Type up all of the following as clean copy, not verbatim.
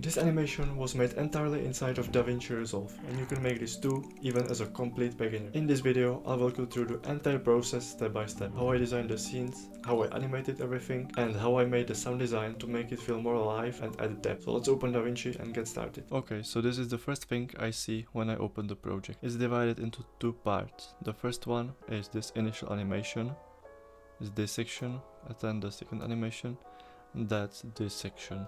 This animation was made entirely inside of DaVinci Resolve, and you can make this too, even as a complete beginner. In this video, I'll walk you through the entire process step by step, how I designed the scenes, how I animated everything, and how I made the sound design to make it feel more alive and add depth. So let's open DaVinci and get started. Okay, so this is the first thing I see when I open the project. It's divided into two parts. The first one is this initial animation, is this section, and then the second animation, and that's this section.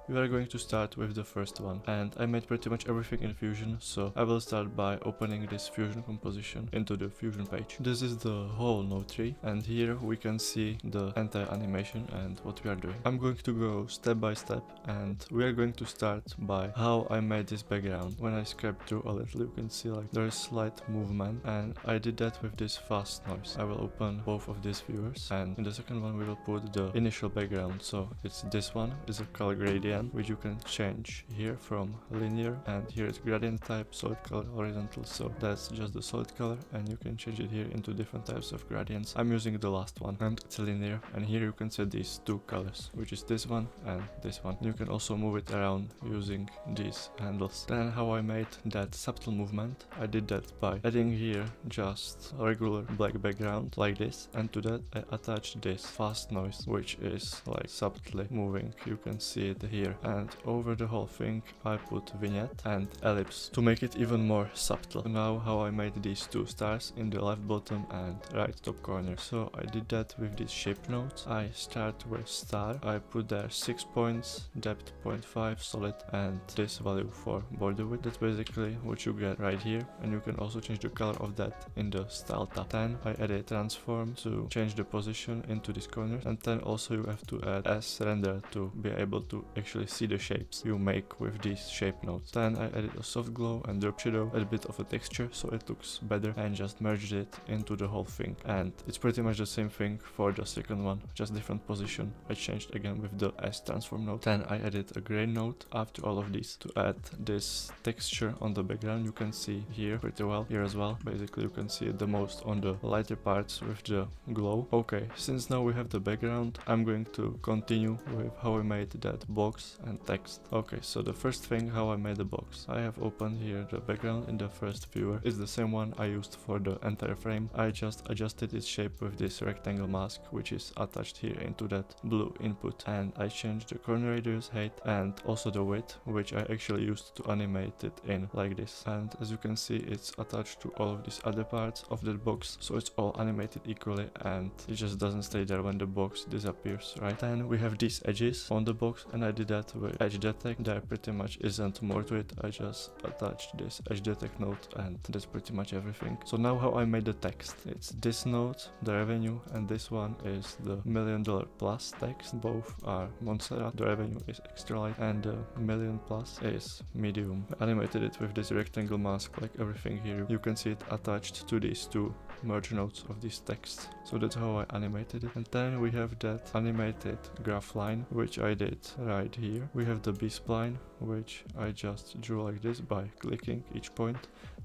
We are going to start with the first one, and I made pretty much everything in Fusion, so I will start by opening this Fusion composition into the Fusion page. This is the whole node tree, and here we can see the entire animation and what we are doing. I'm going to go step by step, and we are going to start by how I made this background. When I scrap through a little, you can see like there is slight movement, and I did that with this fast noise. I will open both of these viewers, and in the second one we will put the initial background. So it's this one, is a color gradient, which you can change here from linear, and here is gradient type, solid color, horizontal, so that's just the solid color, and you can change it here into different types of gradients. I'm using the last one, and it's linear, and here you can set these two colors, which is this one and this one. You can also move it around using these handles. Then how I made that subtle movement, I did that by adding here just a regular black background like this, and to that I attached this fast noise, which is like subtly moving. You can see it here, and over the whole thing I put vignette and ellipse to make it even more subtle. Now how I made these two stars in the left bottom and right top corner. So I did that with these shape nodes. I start with star, I put there 6 points, depth 0.5 solid, and this value for border width. That's basically what you get right here, and you can also change the color of that in the style tab. Then I added transform to change the position into this corner, and then also you have to add S render to be able to actually see the shapes you make with these shape nodes. Then I added a soft glow and drop shadow, a bit of a texture so it looks better, and just merged it into the whole thing. And it's pretty much the same thing for the second one, just different position. I changed again with the S transform node. Then I added a gray node after all of these to add this texture on the background. You can see here pretty well, here as well. Basically you can see it the most on the lighter parts with the glow. Okay, since now we have the background, I'm going to continue with how I made that box and text. Okay, so the first thing how I made the box. I have opened here the background in the first viewer. It's the same one I used for the entire frame. I just adjusted its shape with this rectangle mask, which is attached here into that blue input, and I changed the corner radius height and also the width, which I actually used to animate it in like this. And as you can see, it's attached to all of these other parts of that box, so it's all animated equally, and it just doesn't stay there when the box disappears, right? Then we have these edges on the box, and I did that with edge detect. There pretty much isn't more to it. I just attached this edge detect node, and that's pretty much everything. So now how I made the text. It's this node, the revenue, and this one is the $1 million plus text. Both are Montserrat. The revenue is extra light, and the million plus is medium. I animated it with this rectangle mask like everything here. You can see it attached to these two merge nodes of this text. So that's how I animated it. And then we have that animated graph line, which I did right here. We have the B-spline, which I just drew like this by clicking each point,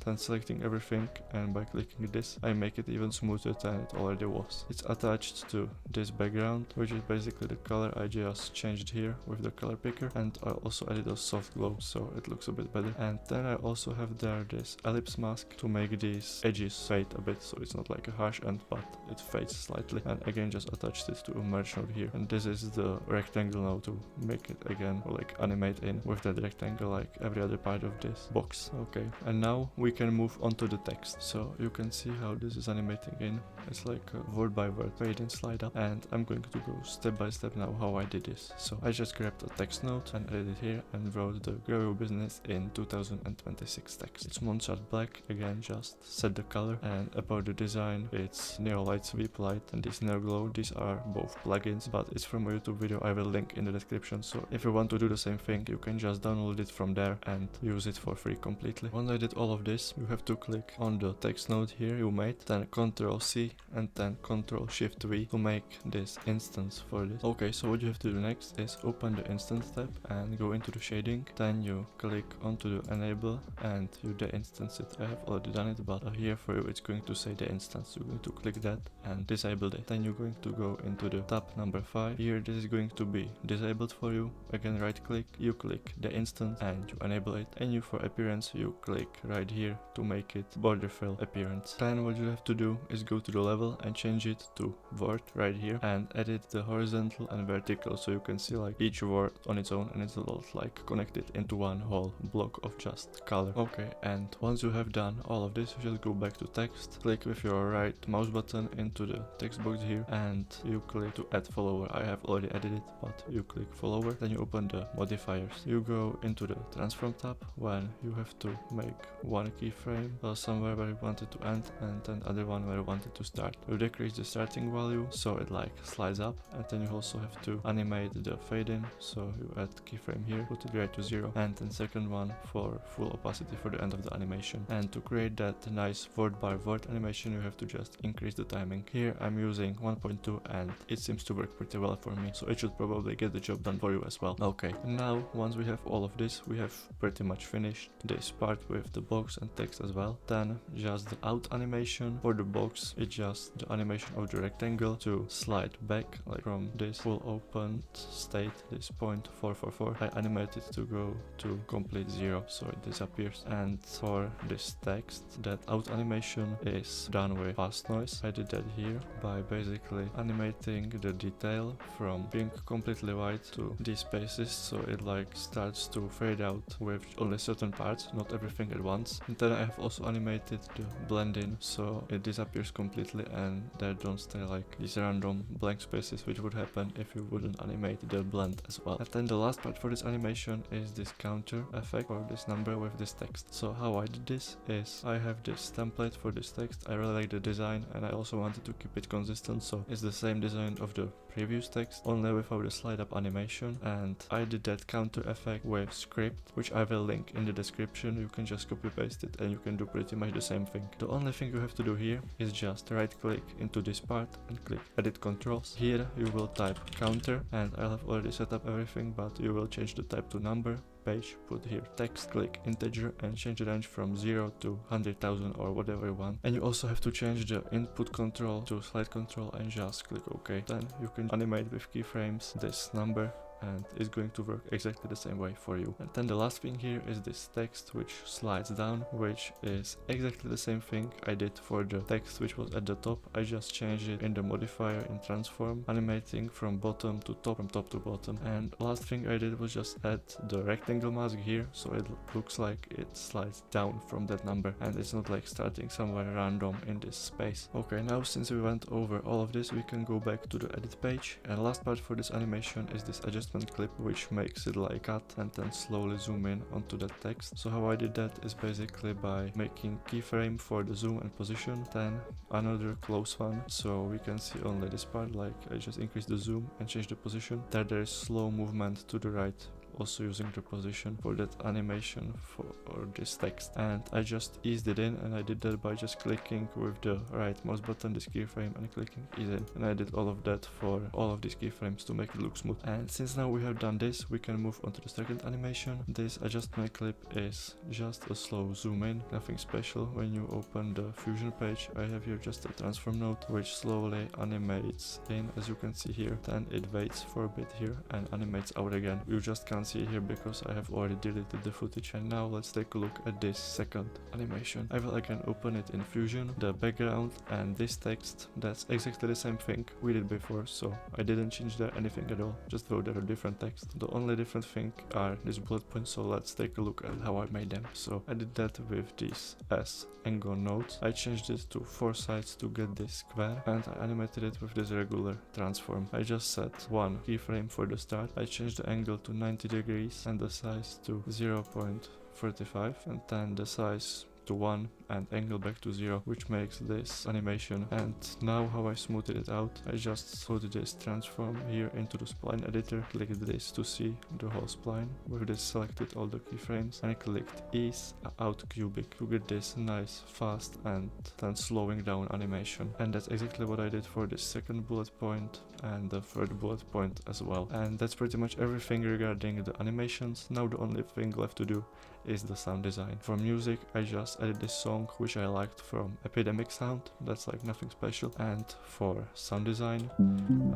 then selecting everything, and by clicking this I make it even smoother than it already was. It's attached to this background, which is basically the color I just changed here with the color picker, and I also added a soft glow so it looks a bit better. And then I also have there this ellipse mask to make these edges fade a bit, so it's not like a harsh end, but it fades slightly, and again just attached it to a merge node here. And this is the rectangle now to make it again, or like animate in with that rectangle like every other part of this box. Okay, and now we can move on to the text. So you can see how this is animating in. It's like a word by word fade in, slide up, and I'm going to go step by step now how I did this. So I just grabbed a text node and added it here and wrote the grow your business in 2026 text. It's Montserrat black, again just set the color, and about the design it's Neolight, Sweep Light, and this Neo Glow. These are both plugins, but it's from a YouTube video I will link in the description, so if you want to do the same thing you can just download it from there and use it for free completely. Once I did all of this, you have to click on the text node here you made, then Ctrl C and then Ctrl Shift V to make this instance for this. Okay, so what you have to do next is open the instance tab and go into the shading, then you click onto the enable and you de-instance it. I have already done it, but here for you it's going to say animate the instance. You're going to click that and disable it. Then you're going to go into the tab number 5. Here this is going to be disabled for you. Again, right click, you click the instance and you enable it. And you for appearance, you click right here to make it border fill appearance. Then what you have to do is go to the level and change it to word right here and edit the horizontal and vertical, so you can see like each word on its own and it's not like connected into one whole block of just color. Okay, and once you have done all of this, you just go back to text, click with your right mouse button into the text box here and you click to add follower. I have already added it, but you click follower. Then you open the modifiers. You go into the transform tab when you have to make one keyframe somewhere where you want it to end and then other one where you want it to start. You decrease the starting value so it like slides up, and then you also have to animate the fade in, so you add keyframe here, put it right to 0, and then second one for full opacity for the end of the animation. And to create that nice word by word animation, you have to just increase the timing. Here I'm using 1.2 and it seems to work pretty well for me, so it should probably get the job done for you as well. Okay, now once we have all of this, we have pretty much finished this part with the box and text as well. Then just the out animation for the box, it's just the animation of the rectangle to slide back like from this full opened state, this 0.444. I animate it to go to complete 0 so it disappears. And for this text, that out animation is done with fast noise. I did that here by basically animating the detail from being completely white to these spaces, so it like starts to fade out with only certain parts, not everything at once. And then I have also animated the blend in so it disappears completely and there don't stay like these random blank spaces, which would happen if you wouldn't animate the blend as well. And then the last part for this animation is this counter effect for this number with this text. So how I did this is I have this template for this text. I really like the design and I also wanted to keep it consistent, so it's the same design of the previous text, only without the slide up animation. And I did that counter effect with script, which I will link in the description. You can just copy paste it and you can do pretty much the same thing. The only thing you have to do here is just right click into this part and click edit controls. Here you will type counter and I have already set up everything, but you will change the type to number, page, put here text, click integer and change the range from 0 to 100,000 or whatever you want. And you also have to change the input control to slide control and just click OK. Then you can animate with keyframes this number and it's going to work exactly the same way for you. And then the last thing here is this text which slides down, which is exactly the same thing I did for the text which was at the top. I just changed it in the modifier in transform, animating from bottom to top, from top to bottom. And last thing I did was just add the rectangle mask here, so it looks like it slides down from that number and it's not like starting somewhere random in this space. Okay, now since we went over all of this, we can go back to the edit page. And last part for this animation is this adjustment clip, which makes it like cut and then slowly zoom in onto that text. So how I did that is basically by making keyframe for the zoom and position, then another close one so we can see only this part. Like I just increase the zoom and change the position. There is slow movement to the right, also using the position for that animation for this text. And I just eased it in, and I did that by just clicking with the right mouse button this keyframe and clicking ease in. And I did all of that for all of these keyframes to make it look smooth. And since now we have done this, we can move on to the second animation. This adjustment clip is just a slow zoom in, nothing special. When you open the Fusion page, I have here just a transform node which slowly animates in, as you can see here. Then it waits for a bit here and animates out again. You just can't see here because I have already deleted the footage. And now let's take a look at this second animation. I will again open it in Fusion, the background and this text. That's exactly the same thing we did before, so I didn't change there anything at all, just wrote there a different text. The only different thing are these bullet points, so let's take a look at how I made them. So I did that with these as angle nodes. I changed it to 4 sides to get this square, and I animated it with this regular transform. I just set one keyframe for the start. I changed the angle to 90 degrees and the size to 0.35 and then the size to 1 and angle back to 0, which makes this animation. And now how I smoothed it out, I just put this transform here into the spline editor, clicked this to see the whole spline. With this selected all the keyframes and I clicked ease out cubic to get this nice fast and then slowing down animation. And that's exactly what I did for the second bullet point and the third bullet point as well. And that's pretty much everything regarding the animations. Now the only thing left to do is the sound design. For music, I just just added this song which I liked from Epidemic Sound. That's like nothing special. And for sound design,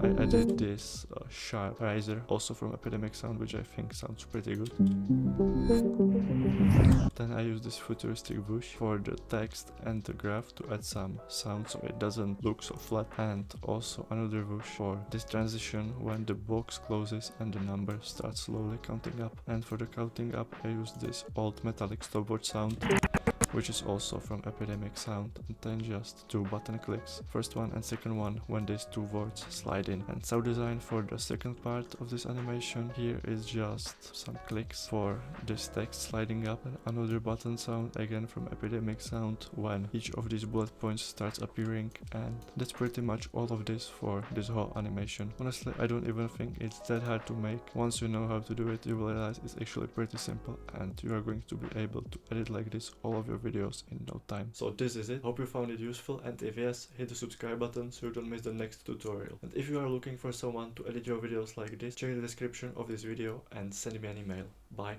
I added this sharp riser, also from Epidemic Sound, which I think sounds pretty good. Then I use this futuristic bush for the text and the graph to add some sound so it doesn't look so flat, and also another bush for this transition when the box closes and the number starts slowly counting up. And for the counting up, I use this old metallic stopwatch sound, which is also from Epidemic Sound, and then just 2 button clicks, first one and second one, when these 2 words slide in. And sound design for the second part of this animation, here is just some clicks for this text sliding up, and another button sound again from Epidemic Sound when each of these bullet points starts appearing. And that's pretty much all of this for this whole animation. Honestly, I don't even think it's that hard to make. Once you know how to do it, you will realize it's actually pretty simple, and you are going to be able to edit like this all of your videos in no time. So this is it. Hope you found it useful, and if yes, hit the subscribe button so you don't miss the next tutorial. And if you are looking for someone to edit your videos like this, check the description of this video and send me an email. Bye.